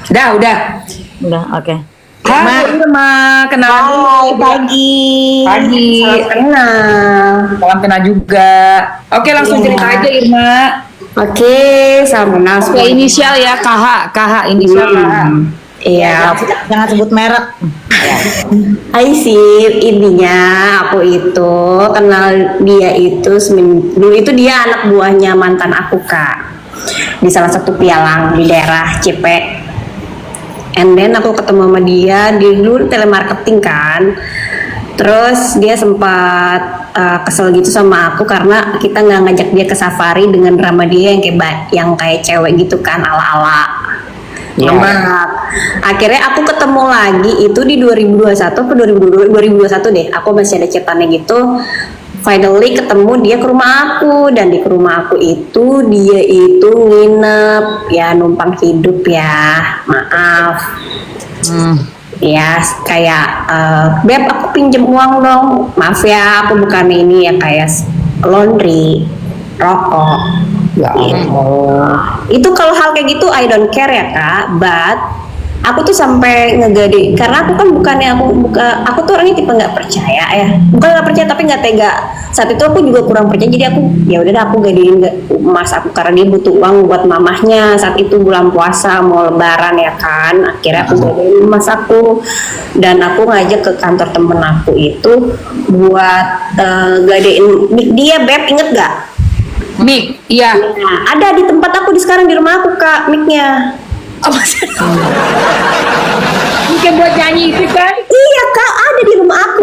Udah. Udah, oke. Hai Irma, kenalan dulu. Hai, pagi. Pagi. Salam kenal. Salam kenal juga. Oke, langsung Iya. cerita aja Irma. Oke, salam kenal Oke, semuanya. inisial ya, KH, inisial KH. Iya. Jangan sebut merek. Hai Sip, intinya aku itu kenal dia itu dulu itu dia anak buahnya mantan aku Kak, di salah satu pialang di daerah Cipek. And then aku ketemu sama dia di dulu telemarketing kan. Terus dia sempat kesel gitu sama aku karena kita nggak ngajak dia ke safari dengan drama dia yang kayak cewek gitu kan, ala-ala. Iya. Lembab. Akhirnya aku ketemu lagi itu di 2021 atau 2021 deh. Aku masih ada catatannya gitu. Finally ketemu dia ke rumah aku, dan di rumah aku itu dia itu nginep ya, numpang hidup ya. Maaf. Ya kayak Beb, aku pinjem uang dong. Maaf ya, aku bukan ini ya, kayak laundry, rokok. Ya Allah. Itu kalau hal kayak gitu I don't care ya Kak, but aku tuh sampai ngegade karena aku kan aku tuh orangnya tipe nggak percaya ya, bukan nggak percaya tapi nggak tega. Saat itu aku juga kurang percaya, jadi aku ya udah aku gadein mas aku karena dia butuh uang buat mamahnya. Saat itu bulan puasa mau lebaran ya kan, akhirnya aku gadein mas aku, dan aku ngajak ke kantor temen aku itu buat gadein dia. Beb, inget gak? Mik, iya. Nah, ada di tempat aku sekarang di rumah aku Kak, mic-nya. Apa sih? Mungkin buat nyanyi itu kan? Iya Kak, ada di rumah aku.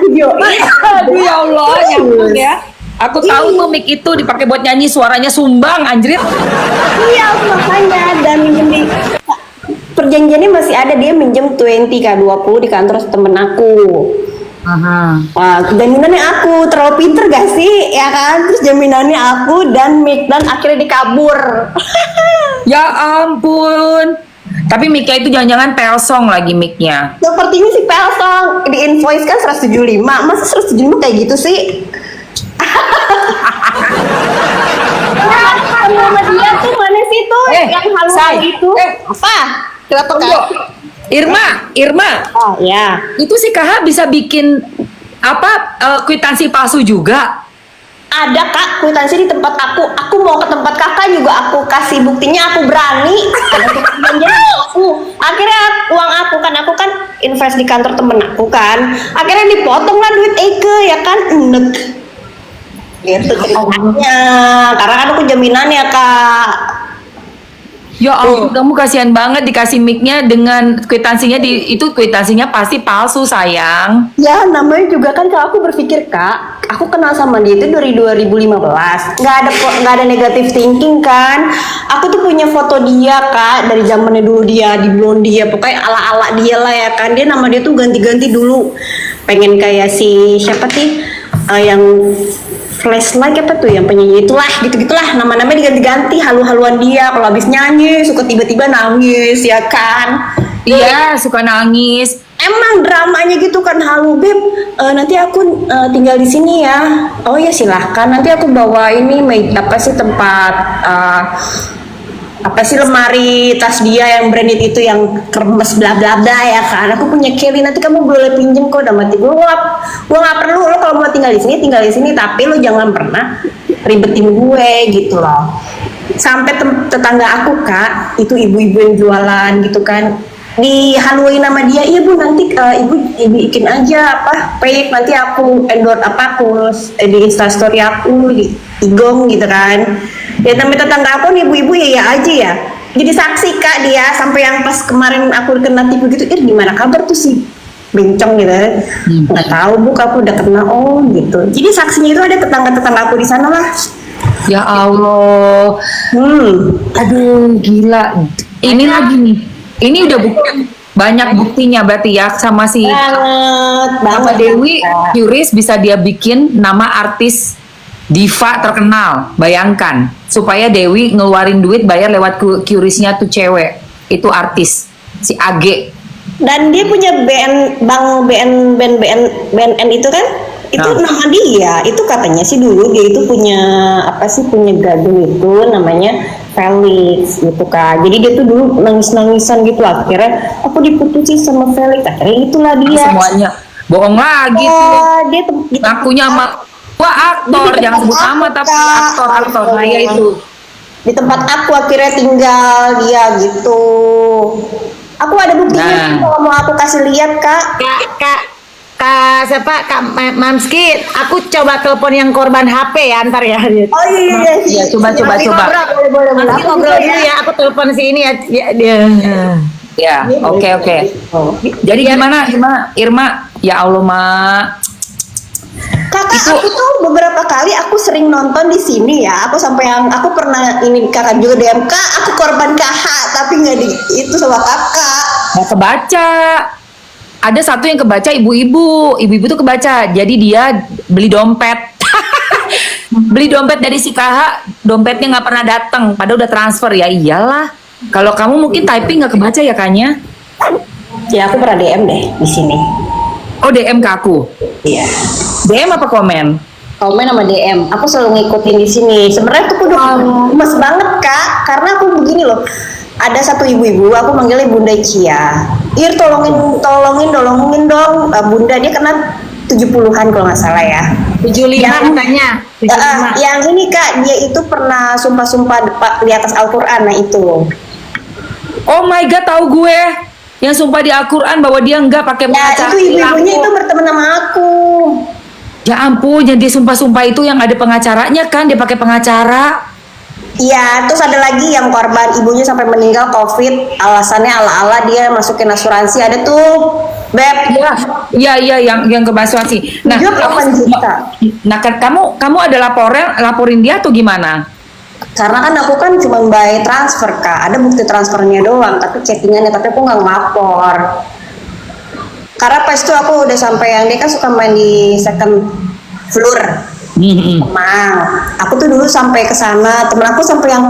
Video. Aduh ya Allah, nyambung ya. Aku tahu tuh mic itu dipakai buat nyanyi, suaranya sumbang, anjrit. Iya, makanya, dan minjem di perjanjiannya masih ada, dia minjem 20 Kak, 20 di kantor temen aku. Jaminannya aku terlalu pinter gak sih ya kan, terus jaminannya aku dan mic, dan akhirnya dikabur. Ya ampun. Tapi mic-nya itu jangan-jangan Pelsong lagi mic-nya. Sepertinya si Pelsong di invoice kan 175, masa 175 kayak gitu sih? Sama dia tuh mana sih tuh yang haluan gitu? Apa? Kenapa Kak? Irma. Oh ya. Itu si KH bisa bikin apa kwitansi palsu juga? Ada Kak, kwitansi di tempat aku. Aku mau ke tempat Kakak juga aku kasih buktinya, aku berani. Ada perjanjian aku. Akhirnya uang aku kan invest di kantor temen aku kan. Akhirnya dipotong lah duit Eke ya kan. Enek. Gitu ceritanya. Karena kan aku jaminannya Kak. Ya ampun, kamu kasihan banget dikasih mic-nya dengan kwitansinya itu kwitansinya pasti palsu sayang. Ya namanya juga kan, kalau aku berpikir Kak, aku kenal sama dia itu dari 2015, nggak ada negative thinking kan. Aku tuh punya foto dia Kak dari zamannya dulu, dia di blondie ya, pokoknya ala-ala dia lah ya kan. Dia nama dia tuh ganti-ganti dulu, pengen kayak si siapa sih yang Flashlight apa tuh yang penyanyi itulah, gitu-gitulah, nama-namanya diganti-ganti, halu-haluan dia. Kalau habis nyanyi suka tiba-tiba nangis ya kan. Iya, suka nangis. Emang dramanya gitu kan, halu Beb, nanti aku tinggal di sini ya. Oh ya silahkan, nanti aku bawa ini apa sih tempat apa sih lemari tas dia yang branded itu yang kremes bla bla bla ya kan. Aku punya Kelly, nanti kamu boleh pinjem kok, udah mati gue nggak perlu, lo kalau mau tinggal di sini, tapi lo jangan pernah ribetin gue gitu loh. Sampai tetangga aku Kak, itu ibu-ibu yang jualan gitu kan, dihaluin nama dia. Iya Bu, nanti ibu bikin aja apa page, nanti aku endorse apa aku di instastory aku di igong gitu kan. Ya sampai tetangga aku nih ibu-ibu ya aja ya, jadi saksi Kak dia, sampai yang pas kemarin aku kena tipu gitu. Gimana kabar tuh si bencong gitu. Nggak tahu Bu, aku udah kena gitu. Jadi saksinya itu ada tetangga-tetangga aku di sana lah. Ya Allah. Aduh gila. Ini lagi nih. Ini udah banyak buktinya berarti ya sama si banget Dewi Curis bisa dia bikin nama artis diva terkenal. Bayangkan, supaya Dewi ngeluarin duit bayar lewat Curisnya tuh cewek. Itu artis si AG. Dan dia punya BNN itu kan, itu nama dia. Itu katanya sih dulu dia itu punya apa sih, punya gadung itu namanya Felix gitu kan. Jadi dia tuh dulu nangis-nangisan gitu, akhirnya aku diputusin sama Felix, akhirnya itulah dia. Semuanya bohong lagi tuh. Oh, dia Ngakunya sama gua aktor, Di jangan tempat sebut nama aku, tapi Kak. aktor saya itu. di tempat aku akhirnya tinggal dia gitu. Aku ada buktinya Nah. kalau mau aku kasih lihat, Kak. Kak siapa? Mamski, aku coba telepon yang korban HP ya ntar ya. Oh iya. Iya, coba. Mamski Boleh. Mamski Aku ngobrol juga dulu ya, aku telepon si ini ya. Dia. Ya, oke. Oh. Jadi gimana Irma? Ya Allah, Mak. Kakak, Itu- aku tuh beberapa kali aku sering nonton di sini ya. Aku sampai yang aku pernah ini kakak juga DM, Kak, aku korban KH tapi nggak di itu sama kakak. Nggak kebaca. Ada satu yang kebaca ibu-ibu tuh kebaca. Jadi dia beli dompet. Beli dompet dari si KH, dompetnya nggak pernah datang, padahal udah transfer. Ya iyalah. Kalau kamu mungkin typing nggak kebaca ya Kanya? Ya aku pernah DM deh di sini. Oh DM ke aku. Iya. DM apa komen? Komen sama DM, aku selalu ngikutin di sini. Sebenarnya tuh aku udah gemes banget, Kak, karena aku begini loh. Ada satu ibu-ibu, aku manggilnya Bunda Cia. Ir, tolongin dong, Bunda, dia kena 70-an kalau nggak salah ya. 75 Yang- katanya. 75. Yang ini Kak, dia itu pernah sumpah-sumpah di atas Al-Quran, nah itu. Oh my god, tahu gue. Yang sumpah di Al-Quran bahwa dia nggak pakai Ya pengacara. itu ibu-ibunya itu berteman sama aku. Ya ampun, yang dia sumpah-sumpah itu yang ada pengacaranya kan, dia pakai pengacara. Iya, terus ada lagi yang korban ibunya sampai meninggal COVID, alasannya ala-ala dia masukin asuransi, ada tuh, Beb. Iya, yang ke asuransi. Nah, 8 juta. Nah, kan kamu ada laporin dia atau gimana? Karena kan aku kan cuma by transfer, Kak, ada bukti transfernya doang, tapi chattingannya, tapi aku nggak ngelapor. Karena pas itu aku udah sampai yang dia kan suka main di second floor. Emang, aku tuh dulu sampai ke sana, temen aku sampai yang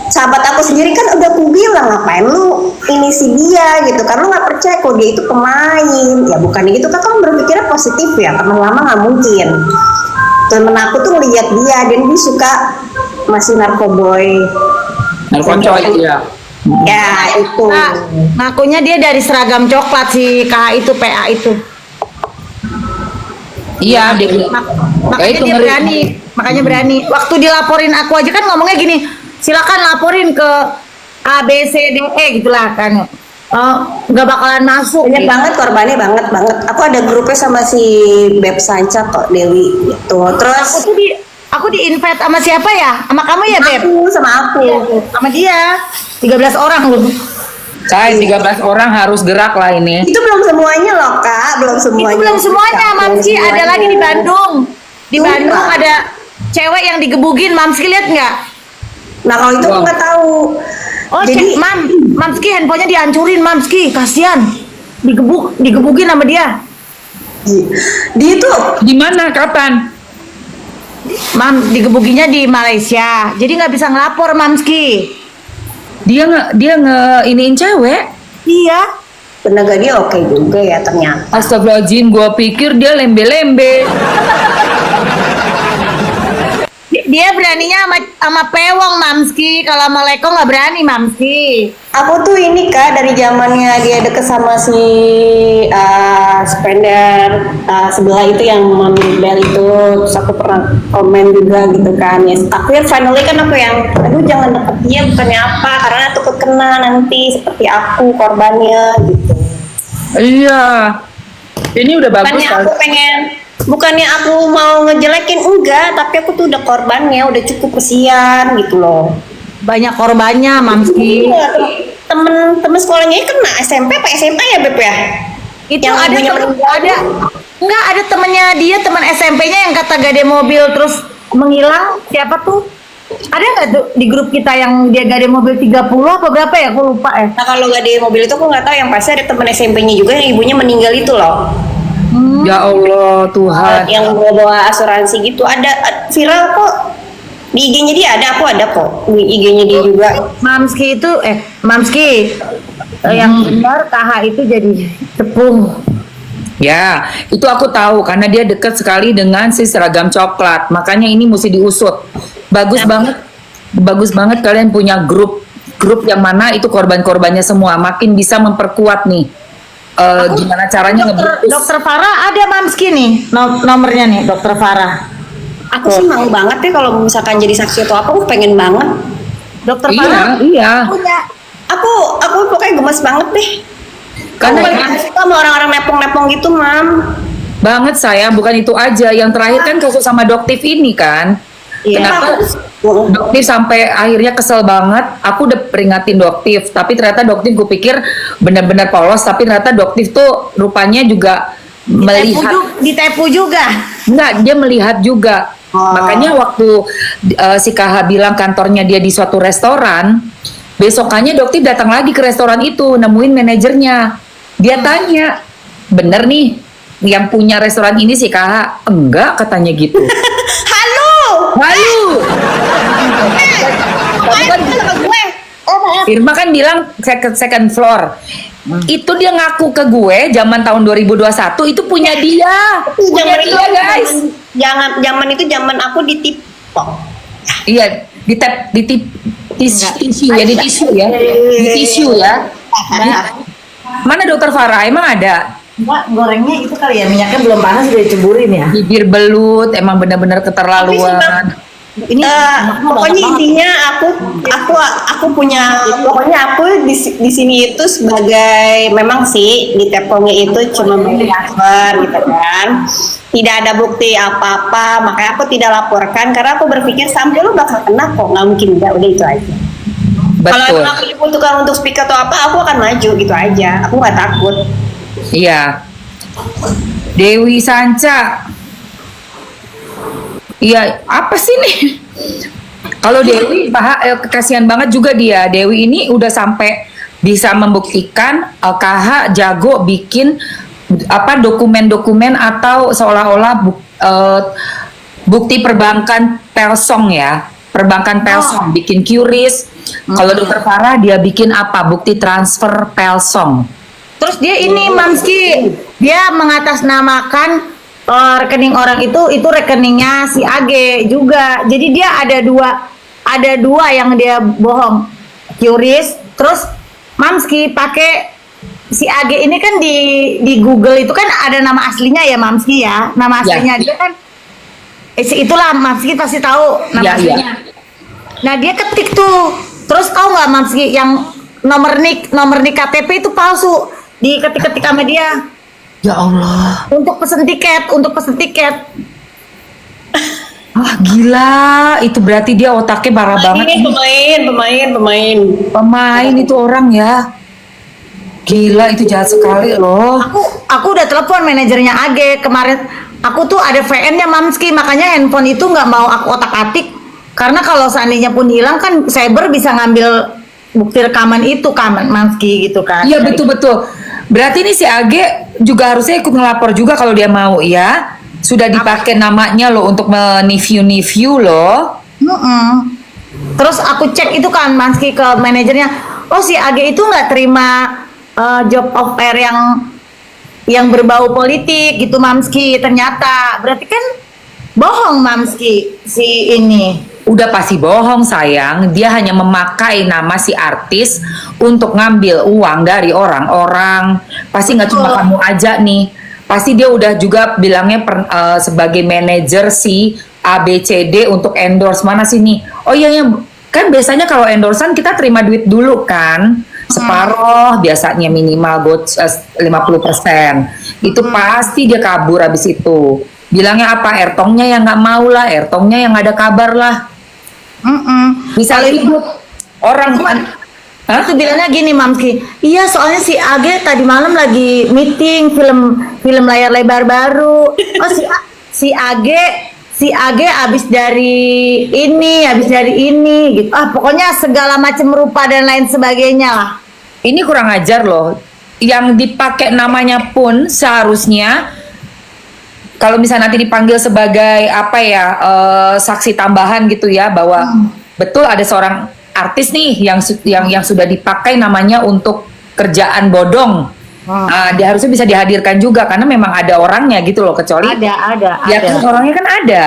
sahabat aku sendiri kan udah aku bilang ngapain lu ini si dia gitu, karena lu nggak percaya kalau dia itu pemain. Ya bukan gitu, Kak, kamu berpikirnya positif ya, teman lama nggak mungkin. Temen aku tuh ngeliat dia dan dia suka masih narkoboy. Narkocoy ya. Ya itu. Kak, ngakunya dia dari seragam coklat si KH itu, PA itu. Iya, dia. Makanya itu dia ngeri. makanya berani. Waktu dilaporin aku aja kan ngomongnya gini, silakan laporin ke A B C D E gitulah kan. Nggak bakalan masuk. Banyak gitu. banget korbannya, banget. Aku ada grupnya sama si Beb Sanca kok, Dewi gitu. Terus Aku di invite sama siapa ya? Sama kamu ya, Beb? sama aku. Sama dia. 13 orang loh. Saya 13 orang harus gerak lah ini. Itu belum semuanya loh, Kak, belum semuanya. Itu belum semuanya, Kak, belum Mamski. Ada semuanya. lagi di Bandung. Di Tuh, Bandung Kak. ada cewek yang digebugin. Mamski lihat nggak? Nah kalau itu aku Wah. nggak tahu. Oh, Jadi Mamski handphonenya dihancurin, Mamski. Kasihan. Digebugin sama dia. dia tuh Di mana? Kapan? Digebuginya di Malaysia. Jadi nggak bisa ngelapor, Mamski. Dia iniin cewek. Iya. tenaga dia oke juga ya ternyata. Astagfirullahaladzim, gua pikir dia lembe-lembe. Dia beraninya sama pewong, Mamski. Kalau sama Leko nggak berani, Mamski. Aku tuh ini Kak dari zamannya dia deket sama si spender sebelah itu yang Mami Bel itu, terus aku pernah komen juga gitu kan ya. Akhirnya finally kan aku yang, aduh jangan deket dia, bukannya apa, karena takut kena nanti seperti aku korbannya gitu. Iya. Ini udah bagus Bukannya kan? aku pengen, bukannya aku mau ngejelekin, enggak, tapi aku tuh udah korbannya, udah cukup kesian gitu loh. Banyak korbannya, Mamski. Iya, temen sekolahnya kena SMP apa SMA ya Beb ya? Itu Yang ada ibunya meninggal. enggak ada temennya dia, teman SMP-nya yang kata gade mobil terus menghilang. Siapa tuh? Ada nggak tuh di grup kita yang dia gade mobil 30 apa berapa ya? Aku lupa ya. Nah kalau gak di mobil itu aku nggak tahu, yang pasti ada temen SMP-nya juga yang ibunya meninggal itu loh. Ya Allah Tuhan. Yang bawa asuransi gitu, ada viral kok. Di IG-nya dia ada, aku ada kok. Di IG-nya dia juga. Mamski itu Mamski yang benar KH itu jadi tepung. Ya, itu aku tahu karena dia dekat sekali dengan si seragam coklat. Makanya ini mesti diusut. Bagus banget. bagus banget kalian punya grup yang mana itu korban-korbannya semua, makin bisa memperkuat nih. Gimana caranya Dokter Farah ada Mamski nih nomornya nih Dokter Farah. Aku sih mau banget ya kalau misalkan jadi saksi atau apa, aku pengen banget. Dokter Iya, Farah iya. punya. Aku pokoknya gemes banget deh. Aku Karena paling gak suka sama orang-orang nepong-nepong gitu, Mam. banget sayang, bukan itu aja. Yang terakhir kan kasus sama Doktif ini kan. Iya. Kenapa Doktif sampai akhirnya kesel banget. Aku udah peringatin Doktif, tapi ternyata Doktif gue pikir benar-benar polos, tapi ternyata Doktif tuh rupanya juga melihat. Ditepu juga. Enggak, dia melihat juga. Oh. Makanya waktu si KH bilang kantornya dia di suatu restoran, besokannya Doktif datang lagi ke restoran itu, nemuin manajernya. Dia tanya, bener nih yang punya restoran ini si KH? Enggak, katanya gitu. Halo. Halo. Tapi kan gue. Irma kan bilang second floor. Itu dia ngaku ke gue zaman tahun 2021 itu punya dia. Punya Zaman itu dia, guys. Zaman itu zaman aku di TikTok. Iya, di tisu ya, di tisu ya. Di tisu ya. Mana Dokter Farah? Emang ada? Enggak, gorengnya itu kali ya, minyaknya belum panas udah diceburin ya. Bibir belut, emang benar-benar keterlaluan. Ini Pokoknya intinya aku punya, pokoknya aku di sini itu sebagai, memang sih di tepongnya itu cuma cover gitu kan, tidak ada bukti apa-apa, makanya aku tidak laporkan karena aku berpikir sampai lu bakal kena kok, nggak mungkin enggak, udah itu aja. Kalau Betul. emang aku dibutuhkan untuk speak atau apa, aku akan maju gitu aja, aku nggak takut. Iya. Dewi Sanca. Iya, apa sih nih? Kalau Dewi, kasihan banget juga dia. Dewi ini udah sampai bisa membuktikan KH jago bikin apa dokumen-dokumen atau seolah-olah bukti perbankan Pelsong ya. Perbankan Pelsong bikin QRIS. Kalau Dokter Farah dia bikin apa? Bukti transfer Pelsong. terus dia ini Mamski, dia mengatasnamakan rekening orang itu rekeningnya si AG juga. Jadi dia ada dua yang dia bohong. QRIS, terus Mamski pakai si AG ini kan di Google itu kan ada nama aslinya ya Mamski ya. Nama aslinya dia kan itulah Mamski pasti tahu nama aslinya. Nah, dia ketik tuh. Terus tahu nggak Mamski yang nomor nik KTP itu palsu. Diketik-ketik sama dia. Ya Allah. Untuk pesen tiket. Wah gila, itu berarti dia otaknya parah banget. Ini Pemain itu orang ya. Gila, itu jahat sekali loh. Aku udah telepon manajernya AG kemarin. Aku tuh ada VN-nya Mamski, makanya handphone itu nggak mau aku otak-atik. Karena kalau seandainya pun hilang kan cyber bisa ngambil bukti rekaman itu kan Mamski gitu kan. Iya betul-betul. Berarti ini si Age juga harusnya ikut ngelapor juga kalau dia mau ya. Sudah dipakai namanya loh untuk meniview loh. Terus aku cek itu kan Mamski ke manajernya. Oh si AG itu nggak terima job offer yang berbau politik gitu Mamski. Ternyata berarti kan bohong Mamski si ini. Udah pasti bohong sayang. Dia hanya memakai nama si artis untuk ngambil uang dari orang-orang. Pasti nggak cuma kamu aja nih. Pasti dia udah juga bilangnya sebagai manajer si ABCD untuk endorse mana sih nih. Oh iya kan biasanya kalau endorsean kita terima duit dulu kan. Separoh biasanya minimal 50%. Itu pasti dia kabur abis itu. Bilangnya apa? Ertongnya yang nggak mau lah, Ertongnya yang ada kabar lah. Bisa ribut orang. Itu bilangnya gini Mamski, iya soalnya si AG tadi malam lagi meeting film layar lebar baru. Oh si AG abis dari ini gitu. Pokoknya segala macam rupa dan lain sebagainya lah. Ini kurang ajar loh. Yang dipakai namanya pun seharusnya kalau misalnya nanti dipanggil sebagai apa ya saksi tambahan gitu ya bahwa betul ada seorang artis nih yang sudah dipakai namanya untuk kerjaan bodong. Dia harusnya bisa dihadirkan juga karena memang ada orangnya gitu loh, kecuali ada ya kan orangnya kan ada.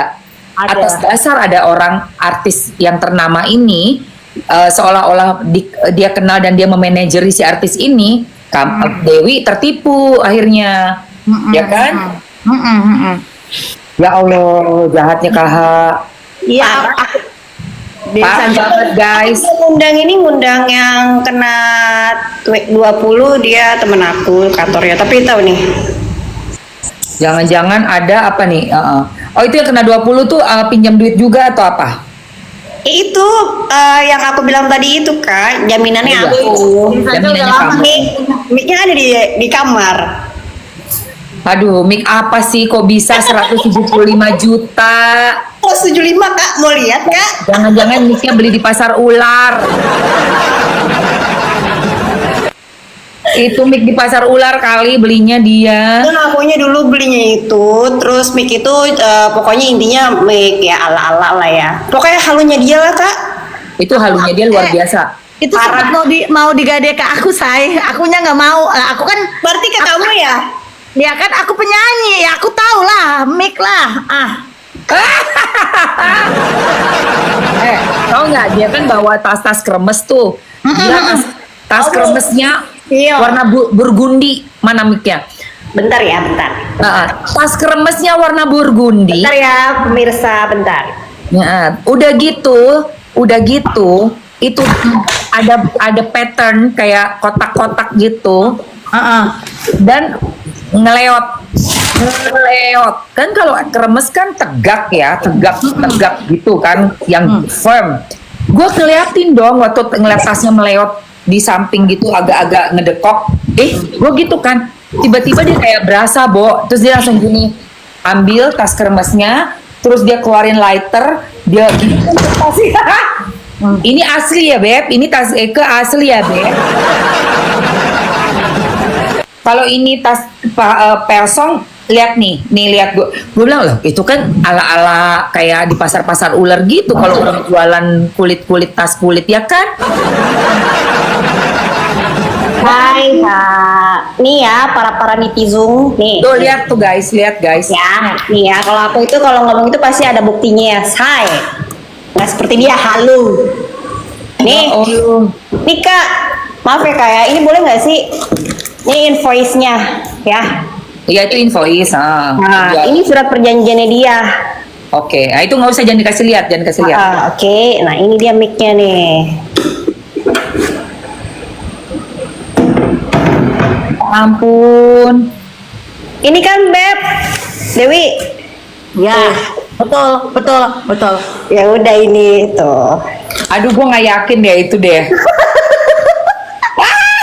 Ada. atas dasar ada orang artis yang ternama ini seolah-olah dia kenal dan dia memanajeri si artis ini, Dewi tertipu akhirnya, ya kan? Ya Allah, jahatnya KH. Iya, Parah banget guys. Ngundang yang kena 20, dia temen aku kantornya, tapi tahu nih. Jangan-jangan ada apa nih? Oh itu yang kena 20 tuh pinjam duit juga atau apa? Itu yang aku bilang tadi itu Kak, jaminannya Iya. aku. Jaminannya Udah lama kamu. Mic-nya ada di kamar. Aduh, mic apa sih kok bisa 175 juta? Oh 75 Kak, mau lihat Kak? Jangan-jangan mic-nya beli di pasar ular. Itu mic di pasar ular kali belinya dia. Dan akunya dulu belinya itu, terus mic itu pokoknya intinya mic ya ala-ala lah ya. Pokoknya halunya dia lah Kak. Itu halunya dia luar biasa. itu sempat mau digade ke aku, say. Akunya nggak mau. Lah, aku kan Berarti ke kamu ya? dia kan aku penyanyi, ya aku tahu lah, mic lah. Tahu nggak dia kan bawa tas-tas kremes tuh. Dia tas kremesnya Iya. warna burgundi. Mana mic-nya? Bentar ya, bentar. Tas kremesnya warna burgundi. Bentar ya pemirsa, bentar. Ya, udah gitu itu ada pattern kayak kotak-kotak gitu dan ngeleot kan. Kalau kremes kan tegak gitu kan, yang firm. Gue ngeliatin dong waktu ngeliat tasnya meleot di samping gitu, agak-agak ngedekok. Gue gitu kan, tiba-tiba dia kayak berasa, Bo. Terus dia langsung gini, ambil tas kremesnya, terus dia keluarin lighter, dia gitu tasnya. Ini asli ya, Beb? Ini tas Eke asli ya, Beb? Kalau ini tas Persong, lihat nih lihat gue bilang loh, itu kan ala-ala kayak di pasar-pasar ular gitu kalau orang jualan kulit tas kulit, ya kan? Hai Kak, nih ya para netizen nih. Tuh lihat tuh guys, lihat guys. Ya, nih ya kalau aku itu kalau ngomong itu pasti ada buktinya ya, say. Nggak seperti dia halu. Nih, Ya Allah. nih Kak, maaf ya Kak ya, ini boleh nggak sih? Ini invoice-nya ya. Iya itu invoice. Nah, Ya. ini surat perjanjiannya dia. Oke, nah itu nggak usah, jangan dikasih lihat, Oke, nah ini dia mic-nya nih. Ampun. Ini kan Beb, Dewi. Ya, betul. Ya udah ini tuh. Aduh, gue nggak yakin deh itu deh.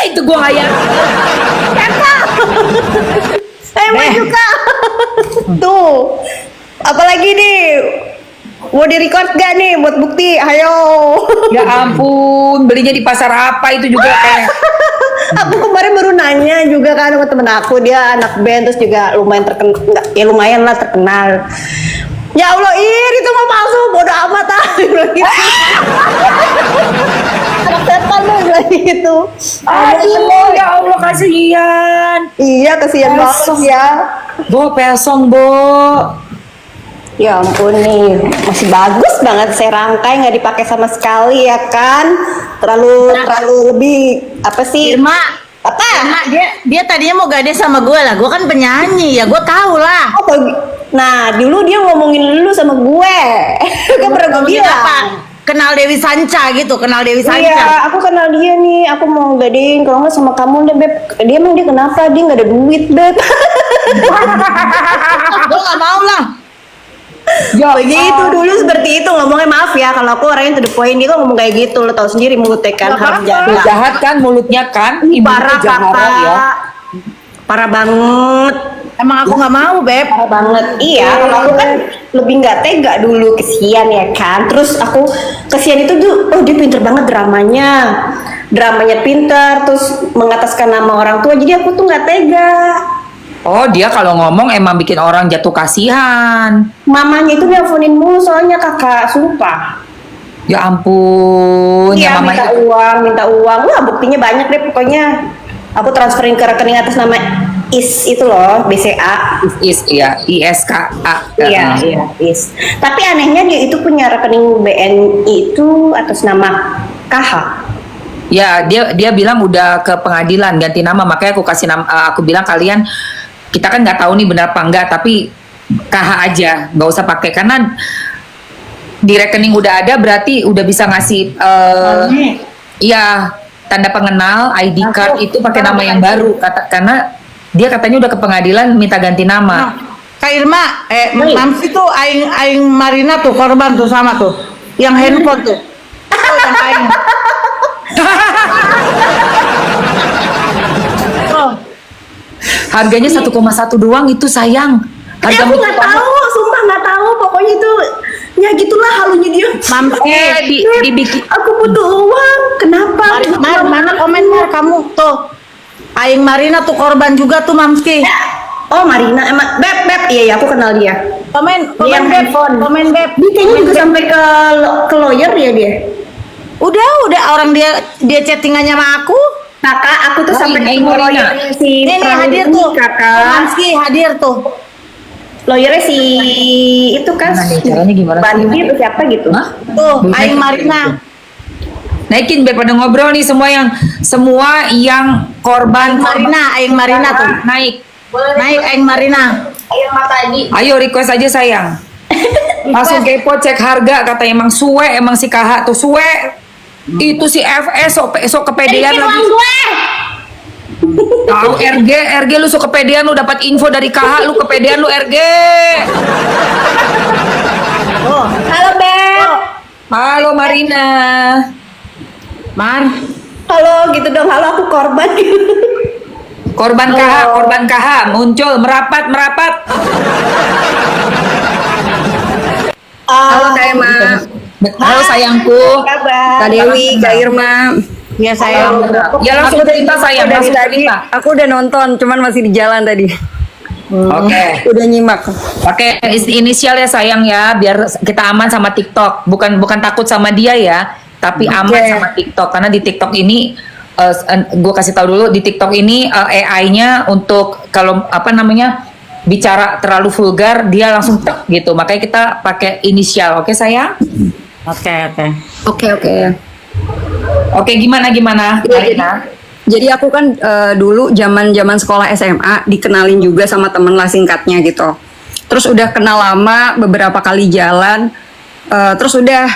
Itu gue nggak yakin. Emang juga. Tuh. Apalagi nih? Mau di-record gak nih buat bukti? Ayo. Ya ampun, belinya di pasar apa itu juga kayak. Aku kemarin baru nanya juga kan sama temen aku, dia anak band terus juga lumayan terkenal, ya lumayan lah terkenal. Ya Allah, itu mah palsu, bodoh amat ah. Dia bilang gitu. Anak setan lu bilang gitu. Aduh, ya Allah kasihan. Iya, kasihan banget ya. Bo, Persong, Bo. Ya ampun nih, masih bagus banget saya rangkai, nggak dipakai sama sekali ya kan? Terlalu lebih apa sih? Irma, Apa? Irma dia tadinya mau gade sama gue lah. Gue kan penyanyi, ya gue tahu lah. Nah, dulu dia ngomongin lu sama gue. Kan pernah gue Ngomongin bilang. apa? Kenal Dewi Sanca gitu, kenal Dewi Sanca. Iya, aku kenal dia nih. Aku mau gadein kalau nggak sama kamu deh, Beb. Dia emang dia kenapa? Dia nggak ada duit, Beb. Gue gak mau lah. Ya, Begitu dulu seperti itu ngomongnya, maaf ya kalau aku orangnya to the point, dia kan ngomong kayak gitu, lo tau sendiri mulutnya kan harus jaga. jahat kan mulutnya kan, ibu Parah Jahara kakak, ya. parah banget, Emang aku gak mau, Beb. parah banget. Iya, kalau aku kan lebih nggak tega dulu, kesian ya kan. Terus aku kesian itu tuh, oh dia pinter banget dramanya pinter, terus mengataskan nama orang tua. Jadi aku tuh nggak tega. Oh dia kalau ngomong emang bikin orang jatuh kasihan. Mamanya itu nelfonin mulu soalnya kakak, sumpah. Ya ampun, Iya, ya mama minta uang. Wah, buktinya banyak deh pokoknya. Aku transferin ke rekening atas nama Is itu loh, BCA. Is ya, ISKA. Iya, iya, is. Tapi anehnya dia itu punya rekening BNI itu atas nama KH. Ya, dia bilang udah ke pengadilan ganti nama, makanya aku kasih nama, aku bilang kalian, kita kan nggak tahu nih benar apa enggak, tapi KH aja, nggak usah pakai karena di rekening udah ada, berarti udah bisa ngasih ya tanda pengenal, ID card itu pakai nama yang baru, karena dia katanya udah ke pengadilan minta ganti nama. Kak Irma, Mamsi tuh aing Marina tuh korban tuh sama tuh. Yang handphone tuh. Oh, yang aing. Oh, Harganya 1,1 doang itu sayang. Tapi Harga aku nggak tahu, sumpah nggak tahu. Pokoknya itu, ya gitulah halunya dia. Mamsi, dibikin. Aku butuh uang. Kenapa? mana komen kamu tuh. Aing Marina tuh korban juga tuh Mamsi. Oh Marina, emang Beb, iya aku kenal dia. Komen Dia yang Beb, handphone. komen Beb. Dia kayaknya juga sampai ke lawyer ya dia. Udah orang dia chattingannya sama aku. Kakak, aku tuh sampai ke Marina. lawyernya si Ini hadir Pramudia, tuh. kakak. Mamsi hadir tuh. Lawyernya si itu kan. Gimana nih, caranya gimana sih? Bandi atau siapa gitu? Hah? Tuh, Belum Aing naikin. Marina. Naikin biar pada ngobrol nih semua yang korban Aing Marina tuh. naik. Naik Aing Marina. Ayo request aja sayang. Langsung kepo cek harga, kata emang suwe, emang si KH tuh suwe. Itu si FS sok kepedean lagi. Tahu RG lu sok kepedean, lu dapat info dari KH, lu kepedean lu RG. Oh, Halo Beb. Halo Marina. Mar. Halo gitu dong. Halo, aku korban. Korban KH muncul merapat. Halo Kak Emma, Halo sayangku. Kabar. Kak Dewi, Kak Irma. Ya sayang. Ya langsung cerita sayang, Dari langsung tadi cerita. aku udah nonton, cuman masih di jalan tadi. Oke. Udah nyimak. Pakai inisial ya sayang ya, biar kita aman sama TikTok. Bukan takut sama dia ya, tapi aman sama TikTok. Karena di TikTok ini, gue kasih tahu dulu di TikTok ini AI-nya untuk kalau apa namanya bicara terlalu vulgar dia langsung tek gitu. Makanya kita pakai inisial, oke sayang? Oke. Oke, gimana Marina? Jadi aku kan dulu zaman sekolah SMA dikenalin juga sama temen lah singkatnya gitu. Terus udah kenal lama, beberapa kali jalan. Terus udah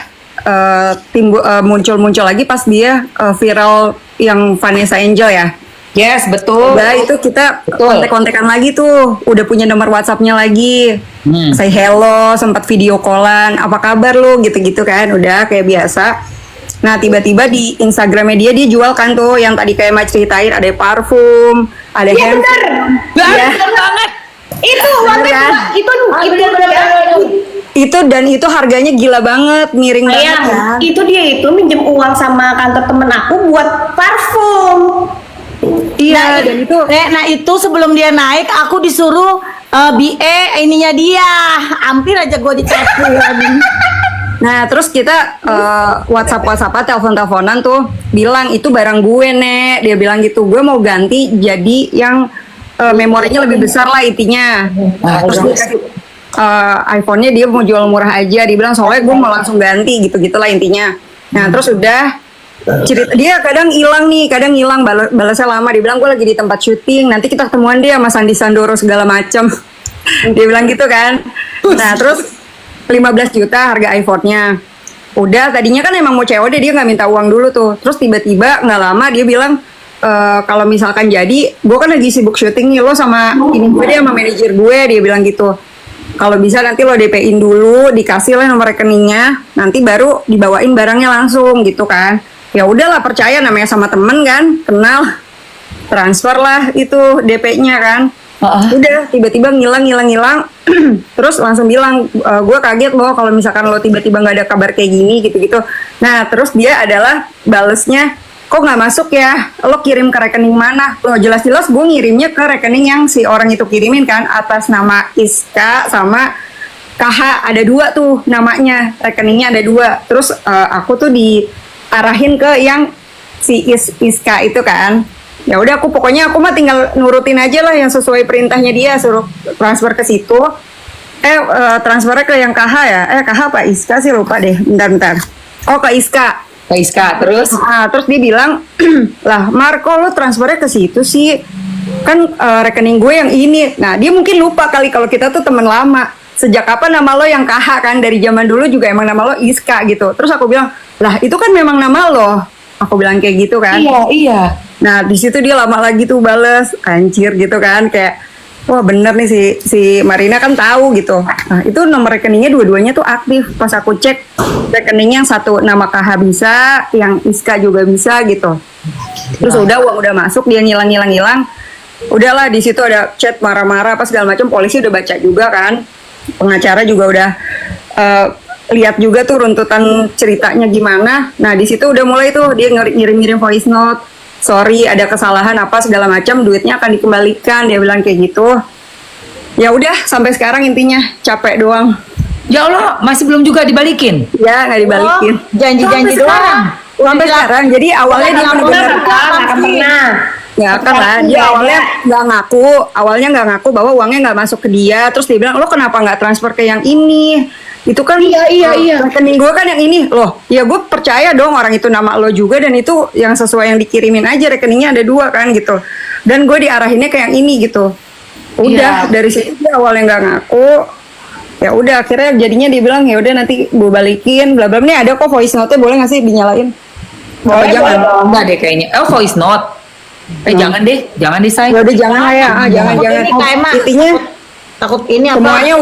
muncul lagi pas dia viral yang Vanessa Angel ya. Yes, betul. Udah itu kita kontek-kontekan lagi tuh. Udah punya nomor WhatsApp-nya lagi. Say hello, sempat video callan. Apa kabar lu? Gitu-gitu kan. Udah kayak biasa. Nah tiba-tiba di Instagramnya dia jual kan tuh yang tadi kayak Mas ceritain, ada parfum, ada Iya bener. Iya. Bener banget. Itu uangnya Bener kan? itu Itu harganya gila banget, miring banget Sayang, kan. itu dia itu minjem uang sama kantor temen aku buat parfum. Iya, dan itu Nah itu sebelum dia naik aku disuruh BA ininya dia. Hampir aja gue dicekin. nah terus kita WhatsApp-WhatsAppan, telepon-teleponan tuh bilang itu barang gue Nek, dia bilang gitu, gue mau ganti jadi yang memorinya lebih besar lah intinya. Terus dia kasih iPhone-nya dia mau jual murah aja, dia bilang soalnya gue mau langsung ganti gitu-gitulah intinya. Nah terus udah cerita dia kadang hilang balasnya lama, dia bilang gue lagi di tempat syuting, nanti kita ketemuan dia sama Sandi Sandoro segala macam. Dia bilang gitu kan. Nah terus 15 juta harga iPhone-nya. Udah tadinya kan emang mau COD, dia nggak minta uang dulu tuh. Terus tiba-tiba nggak lama dia bilang kalau misalkan jadi, gue kan lagi sibuk syuting nih, lo sama ini gue dia sama manajer gue, dia bilang gitu. Kalau bisa nanti lo DP-in dulu, dikasih lah nomor rekeningnya, nanti baru dibawain barangnya langsung gitu kan. Ya udahlah, percaya namanya sama temen kan, kenal, transfer lah itu DP-nya kan. Udah tiba-tiba ngilang terus langsung bilang gue kaget loh kalau misalkan lo tiba-tiba nggak ada kabar kayak gini gitu-gitu. Nah terus dia adalah balesnya, kok nggak masuk ya, lo kirim ke rekening mana? Lo jelas-jelas gue ngirimnya ke rekening yang si orang itu kirimin kan, atas nama Iska sama KH, ada dua tuh namanya, rekeningnya ada dua. Terus aku tuh diarahin ke yang si Iska itu kan. Ya udah aku pokoknya aku mah tinggal nurutin aja lah yang sesuai perintahnya dia, suruh transfer ke situ. Transfernya ke yang KH ya. KH apa Iska sih, lupa deh. Bentar. Oh, ke Iska. Kak Iska, terus Terus dia bilang, lah Marco lo transfernya ke situ sih, kan rekening gue yang ini. Nah dia mungkin lupa kali kalau kita tuh teman lama. Sejak kapan nama lo yang KH kan, dari zaman dulu juga emang nama lo Iska gitu. Terus aku bilang, lah itu kan memang nama lo. Aku bilang kayak gitu kan. iya. Nah di situ dia lama lagi tuh bales, anjir gitu kan, kayak wah bener nih si Marina kan tahu gitu. Nah itu nomor rekeningnya dua-duanya tuh aktif. Pas aku cek rekeningnya yang satu nama KH bisa, yang Iska juga bisa gitu. Terus udah uang udah masuk, dia ngilang. Udahlah di situ ada chat marah-marah apa segala macam, polisi udah baca juga kan. Pengacara juga udah lihat juga tuh runtutan ceritanya gimana. Nah di situ udah mulai tuh dia ngirim-ngirim voice note, sorry ada kesalahan apa segala macam, duitnya akan dikembalikan, dia bilang kayak gitu. Ya udah sampai sekarang intinya capek doang. Ya Allah, masih belum juga dibalikin. Ya nggak dibalikin. Janji-janji Sampai doang. sekarang. Sampai sekarang. Jadi awalnya dia benar-benar Akan pernah. ya kan lah, dia awalnya nggak ngaku bahwa uangnya nggak masuk ke dia. Terus dia bilang, lo kenapa nggak transfer ke yang ini? Itu kan Iya. rekening gue kan yang ini loh. Ya gue percaya dong orang itu nama lo juga, dan itu yang sesuai yang dikirimin aja, rekeningnya ada 2 kan gitu. Dan gue diarahinnya ke yang ini gitu. Udah dari situ dia awalnya nggak ngaku. Ya udah akhirnya jadinya dia bilang ya udah nanti gue balikin bla bla. Nih ada kok voice note-nya, boleh nggak sih dinyalain? Boleh, jangan? Enggak deh kayaknya. Voice note. Jangan deh say. Ya udah jangan lah ya, jangan. Ini KMA. Intinya Takut ini apa? semuanya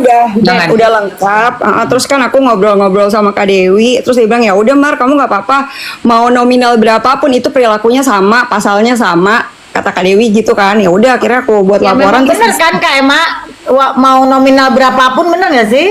Jangan. udah lengkap. Terus kan aku ngobrol-ngobrol sama Kak Dewi, terus dia bilang ya udah Mar, kamu nggak apa-apa, mau nominal berapapun itu perilakunya sama, pasalnya sama, kata Kak Dewi gitu kan. Ya udah akhirnya aku buat Ya, laporan. memang bener kan Kak Emma? Mau nominal berapapun bener nggak sih?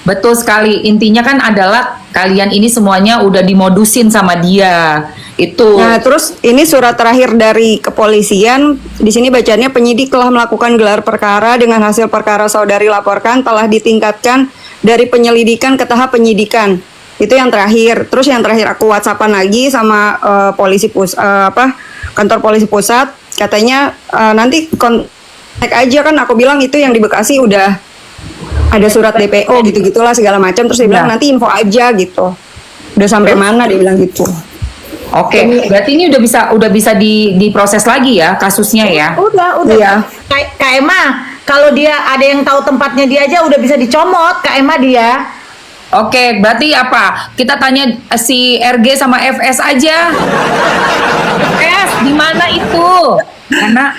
Betul sekali. Intinya kan adalah kalian ini semuanya udah dimodusin sama dia. Itu. Nah, terus ini surat terakhir dari kepolisian. Di sini bacanya, penyidik telah melakukan gelar perkara dengan hasil perkara saudari laporkan telah ditingkatkan dari penyelidikan ke tahap penyidikan. Itu yang terakhir. Terus yang terakhir aku WhatsAppan lagi sama kantor polisi pusat. Katanya nanti kontak aja kan. Aku bilang itu yang di Bekasi udah ada surat DPO gitu-gitulah segala macam. Terus dia bilang nanti info aja gitu. Udah sampai mana dia bilang gitu. Oke, berarti ini udah bisa diproses lagi ya kasusnya ya. Udah. Iya. Kak Emma, kalau dia ada yang tahu tempatnya dia aja udah bisa dicomot Kak Emma dia. Oke, berarti apa? Kita tanya si RG sama FS aja. FS, di mana itu? Karena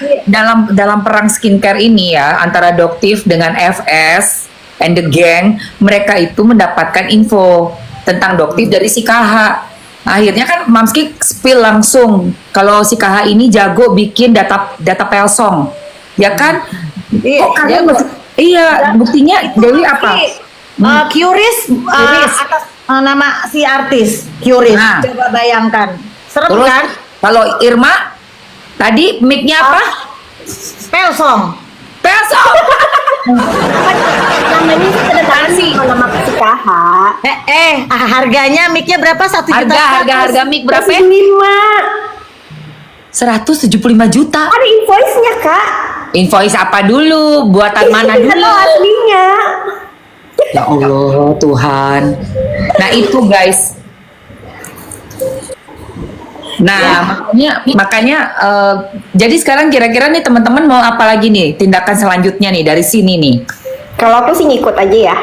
dalam perang skincare ini ya, antara Doktif dengan FS and the gang, mereka itu mendapatkan info tentang Doktif dari si KH. Akhirnya kan Mamski spill langsung kalau si KH ini jago bikin data pelsong, ya kan? Iya, Kok kalian jago. iya, buktinya Dewi apa? Curious Curious. atas nama si artis Curious. Nah. Coba bayangkan. Serem Terus kan? kalau Irma tadi mic-nya apa? Pelsong. Pelsong. Namanya sih kedatangan sama nama si KH. Harganya mic-nya berapa? 1 juta. Harga mic berapa? 175 juta. Ada invoice-nya, Kak. Invoice apa dulu? Buatan mana Itu dulu? aslinya. Ya Allah Tuhan. Nah itu guys. Nah makanya jadi sekarang kira-kira nih teman-teman mau apa lagi nih tindakan selanjutnya nih dari sini nih? Kalau aku sih ngikut aja ya.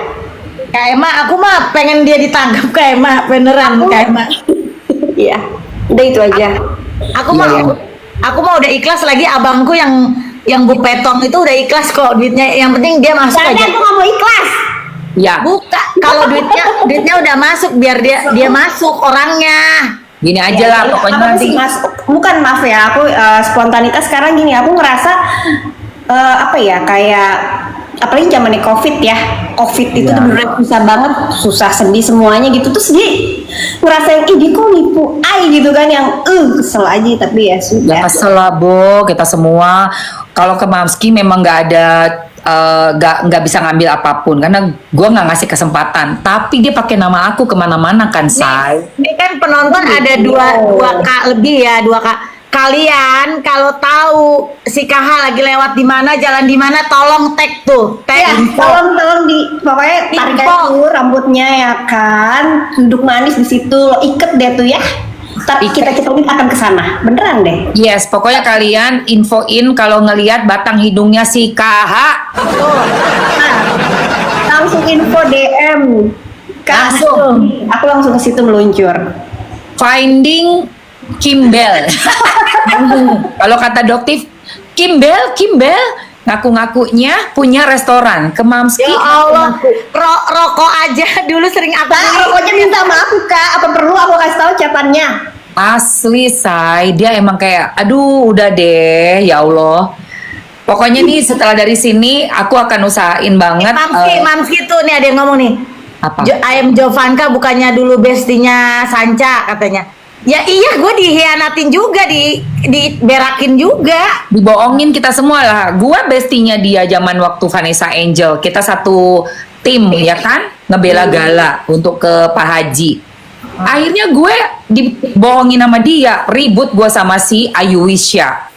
Kak Emma, aku mah pengen dia ditangkap Kak Emma, beneran Kak Emma. Iya. Udah itu aja. Aku Iya, mau iya. aku mau udah ikhlas lagi, abangku yang Bu Petong itu udah ikhlas kok duitnya, yang penting dia masuk Soalnya aja. aku nggak mau ikhlas. Ya Buka, kalau duitnya udah masuk, biar dia masuk orangnya. gini aja lah pokoknya Aku nanti. sih bukan maaf ya, aku spontanitas sekarang gini, aku ngerasa apa ya, kayak apalagi zamannya COVID ya. COVID itu Ya. tuh beneran susah banget, susah sedih semuanya gitu. Terus dia ngerasa yang dia kok nipu ay gitu kan, yang kesel aja, tapi ya Ya sudah. kesel lah Bo, kita semua. Kalau ke Mamski memang nggak ada nggak bisa ngambil apapun karena gue nggak ngasih kesempatan. Tapi dia pakai nama aku kemana-mana kan, Say. Ini kan penonton ada dua K lebih ya, 2K. kalian kalau tahu si KH lagi lewat di mana, jalan di mana, tolong tag tuh, tag Ya, info. tolong di pokoknya tarik Info. aja tuh rambutnya ya kan, duduk manis di situ, lo iket deh tuh ya. Tapi kita akan ke sana, beneran deh. Yes, pokoknya kalian infoin kalau ngelihat batang hidungnya si KH. Nah, langsung info DM. Kak, aku langsung ke situ meluncur. Finding Kimbel. Kalau kata Doktif, Kimbel ngaku-ngakunya punya restoran ke Mamski. Ya Allah, rokok aja dulu sering aku Kak, beli. pokoknya minta sama aku Kak. Apa perlu aku kasih tahu chatannya? Asli, say, dia emang kayak, aduh, udah deh, ya Allah. Pokoknya nih setelah dari sini aku akan usahain banget. Mamski tuh nih ada yang ngomong nih. Apa? Ayam Jovanka bukannya dulu bestinya Sanca katanya. Ya iya, gue dihianatin juga, diberakin juga. Dibohongin kita semua lah. Gua bestinya dia zaman waktu Vanessa Angel. Kita satu tim ya kan, ngebela Gala untuk ke Pak Haji. Akhirnya gue dibohongin sama dia, ribut gue sama si Ayu Wisya.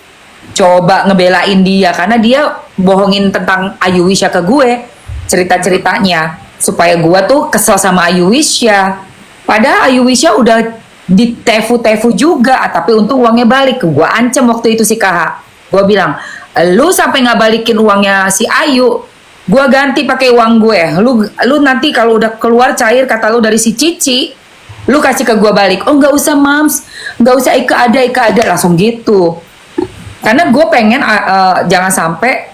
Coba ngebelain dia karena dia bohongin tentang Ayu Wisya ke gue, cerita-ceritanya supaya gue tuh kesel sama Ayu Wisya. Padahal Ayu Wisya udah di tefu juga, tapi untung uangnya balik. Gue ancam waktu itu si KH. Gue bilang, lu sampai nggak balikin uangnya si Ayu, gue ganti pakai uang gue. Lu nanti kalau udah keluar cair kata lu dari si Cici, lu kasih ke gue balik. Oh nggak usah Mams, nggak usah Ika ada langsung gitu. Karena gue pengen jangan sampai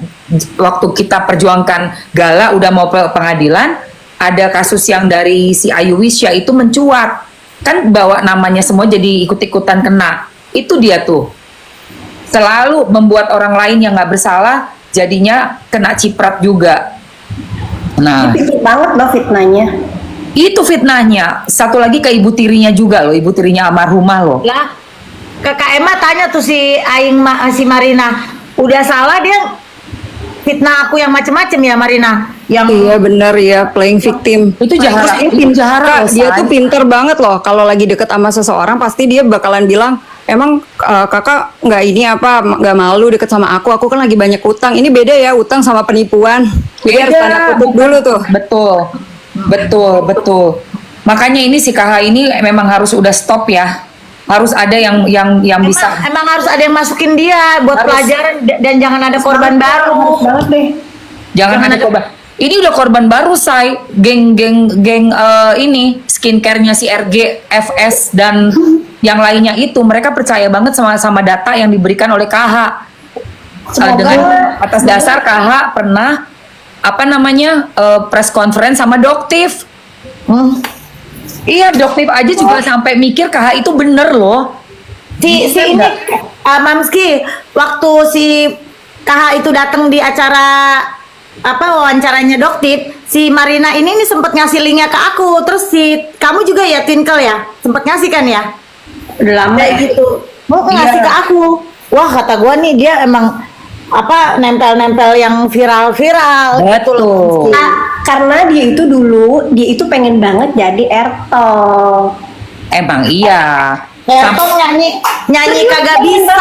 waktu kita perjuangkan Gala udah mau pengadilan, ada kasus yang dari si Ayu Wisya itu mencuat. Kan bawa namanya semua jadi ikut-ikutan kena. Itu dia tuh. Selalu membuat orang lain yang nggak bersalah jadinya kena ciprat juga. Nah, Itu banget loh fitnahnya. itu fitnahnya. Satu lagi ke ibu tirinya juga loh, ibu tirinya almarhumah loh. Lah, Kakak Emma tanya tuh si si Marina, udah salah dia fitnah aku yang macem-macem ya Marina. Yang Iya bener ya, playing victim. Itu jahara, Terus dia itu jahara loh, Dia Say. tuh pinter banget loh. Kalau lagi deket sama seseorang pasti dia bakalan bilang, emang kakak nggak ini apa, nggak malu deket sama aku kan lagi banyak utang. Ini beda ya, utang sama penipuan. Jadi harus tanda kutip dulu tuh. Betul. Makanya ini si KH ini memang harus udah stop ya. Harus ada yang bisa. emang harus ada yang masukin dia buat Harus. pelajaran dan jangan ada korban baru. Harus banget deh. Jangan ada korban. Ini udah korban baru, Say. Geng ini skincare-nya si RG, FS dan yang lainnya itu mereka percaya banget sama data yang diberikan oleh KH. Dengan atas dasar KH pernah press conference sama Doktif. Iya, Doktif aja juga sampai mikir KH itu bener loh. Si ini Mamski waktu si KH itu datang di acara wawancaranya Doktif, si Marina ini nih sempet ngasih linknya ke aku, terus si kamu juga ya Twinkle ya sempet ngasih kan ya, Udah lama kayak ya. gitu mau ngasih ke aku. Wah kata gua nih dia emang nempel-nempel yang viral-viral gitu loh. Betul. Mamski. Karena dia itu pengen banget jadi Ertong. Emang iya. Ertong nyanyi kagak bisa,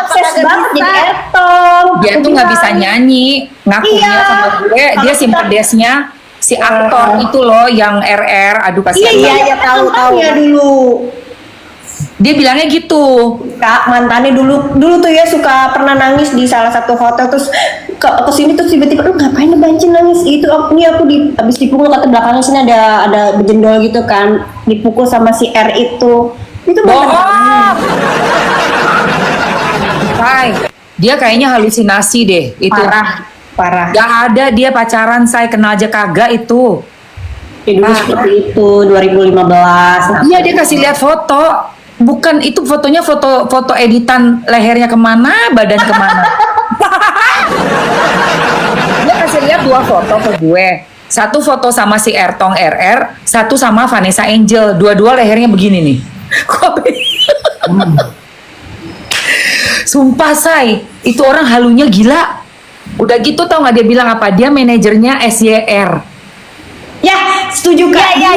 Obses kagak banget bisa. jadi Ertong. Dia tuh nggak bisa nyanyi, ngakunya Iya. sama gue. Dia simpen desnya si aktor itu loh yang RR. Aduh kasihan. Iya, tahu. Ya dulu. Dia bilangnya gitu. Kak, mantannya dulu tuh ya suka pernah nangis di salah satu hotel, terus ke sini terus tiba-tiba lu ngapain banci nangis itu aku habis dipukul, kata belakangnya sini ada bejendol gitu kan, dipukul sama si R itu Bohong. Say, dia kayaknya halusinasi deh itu. parah Gak ada dia pacaran, saya kenal aja kagak itu. ya dulu seperti itu 2015. Iya, dia kasih lihat foto. Bukan itu fotonya foto editan, lehernya kemana, badan kemana. Dia kasih lihat dua foto ke gue. Satu foto sama si Ertong RR, satu sama Vanessa Angel. Dua-dua lehernya begini nih. Sumpah, Say, itu orang halunya gila. Udah gitu tau nggak dia bilang apa? Dia manajernya SYR. Ya, setuju Kak. Iya,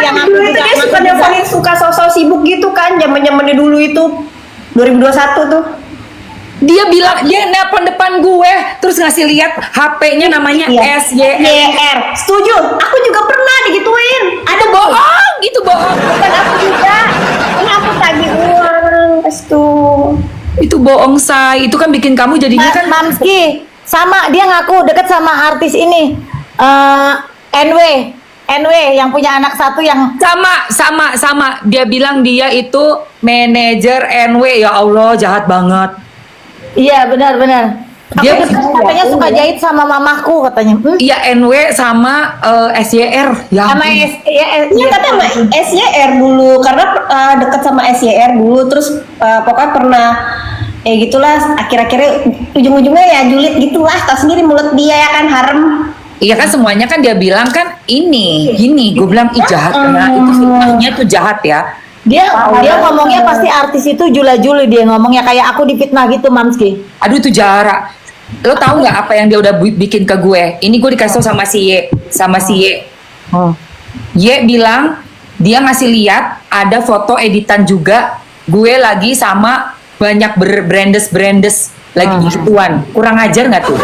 yang aku Dulu itu dia suka nelfonin, suka sosok sibuk gitu kan, zaman-zamannya dulu itu. 2021 tuh. Dia bilang dia nelpon depan gue terus ngasih lihat HP-nya namanya Iya. SYR. YR. Setuju. Aku juga pernah digituin. Ada Bohong, gitu bohong. bukan aku juga. Ini aku tagih uang. Tuh. Itu bohong, Say. Itu kan bikin kamu jadinya kan Mamski sama dia ngaku deket sama artis ini NW yang punya anak satu yang sama. Dia bilang dia itu manajer NW. Ya Allah, jahat banget. iya benar. Dia Katanya suka jahit sama mamaku katanya. Iya, NW sama SYR. Ya Sama ampun. Iya tapi sama SYR dulu karena deket sama SYR dulu terus pokoknya pernah gitulah akhir-akhirnya ujung-ujungnya ya julid gitulah tahu sendiri mulut dia ya kan harem. Iya kan semuanya kan dia bilang kan ini gini. Gue bilang ih jahat ya. Itu fitnahnya tuh jahat ya. Dia ngomongnya pasti artis itu jula-juli, dia ngomongnya kayak aku difitnah gitu Mamski. Aduh itu jarak. Lo tahu nggak apa yang dia udah bikin ke gue? Ini gue dikasih tau sama si Y, Y bilang dia ngasih lihat ada foto editan juga. Gue lagi sama banyak brandes lagi gituan. Kurang ajar nggak tuh?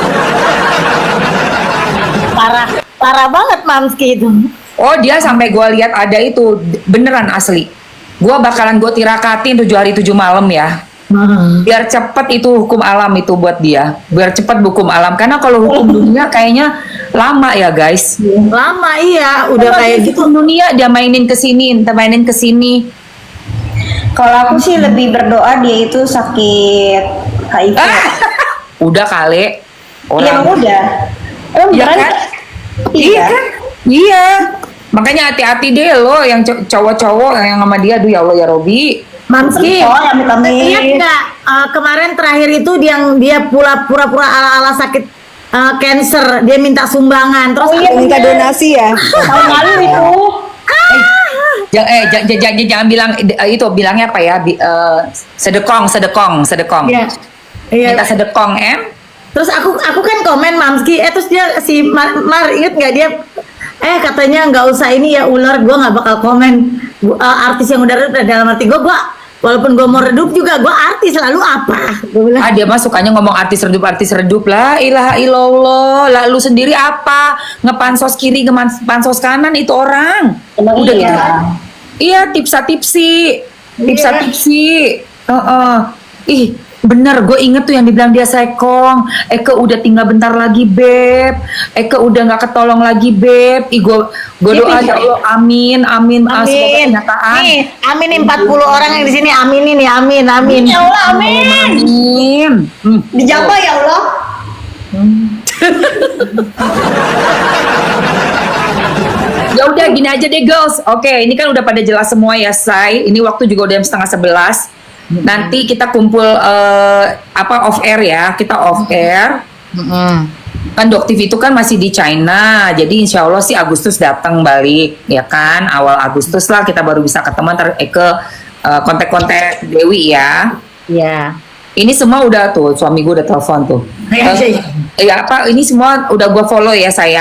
Parah banget Mamski itu. Oh dia sampai gue lihat ada itu beneran asli. Gue bakalan gue tirakatin 7 hari 7 malam ya. Biar cepet itu hukum alam itu buat dia. Biar cepet hukum alam. Karena kalau hukum dunia kayaknya lama ya guys. Lama iya, udah kayak gitu. Hukum dunia dia mainin ke sini, entah mainin ke sini. Kalau aku sih lebih berdoa dia itu sakit HIV. Udah kali. Iya udah. Emang Iya beneran? kan? Iya kan? Iya. Makanya hati-hati deh lo yang cowok-cowok yang sama dia. Aduh ya Allah ya Robi. Mamski, Oh, amit-amit. lihat nggak kemarin terakhir itu dia pura-pura ala-ala sakit cancer, dia minta sumbangan, terus Minta donasi ya. Tahun lalu itu. Jangan bilang itu bilangnya apa ya? Sedekong. Iya. Minta sedekong, Terus aku kan komen Mamski, terus dia si Mar inget nggak dia katanya nggak usah ini ya ular, gue nggak bakal komen artis yang udah redup. Dalam arti gue walaupun gue mau redup juga gue artis lalu apa gue bilang. Dia mah sukanya ngomong artis redup la ilaha illallah. Lah lu sendiri apa? Ngepansos kiri, ngepansos kanan itu orang. Emang Udah iya. gitu. Iya, tipsa-tipsi. Ih, bener, gue inget tuh yang dibilang dia sekong. Eke udah tinggal bentar lagi, Beb. Eke udah nggak ketolong lagi, Beb. Ih, gue doa ya Allah, amin. Semoga kenyataan. Nih, aminin 40 orang yang di sini, aminin ya, amin. Ya Allah, amin. Amin. Dijabah ya Allah. Ya udah gini aja deh girls. Oke, ini kan udah pada jelas semua ya, Say. Ini waktu juga udah jam 10:30. Nanti kita kumpul off air ya. Kita off air. Kan Doktiv itu kan masih di China. Jadi insya Allah sih Agustus datang balik, ya kan? Awal Agustus lah kita baru bisa ketemu ke kontak-kontak Dewi ya. Iya. Ini semua udah tuh, suami gue udah telepon tuh. Iya. Ini semua udah gue follow ya, saya.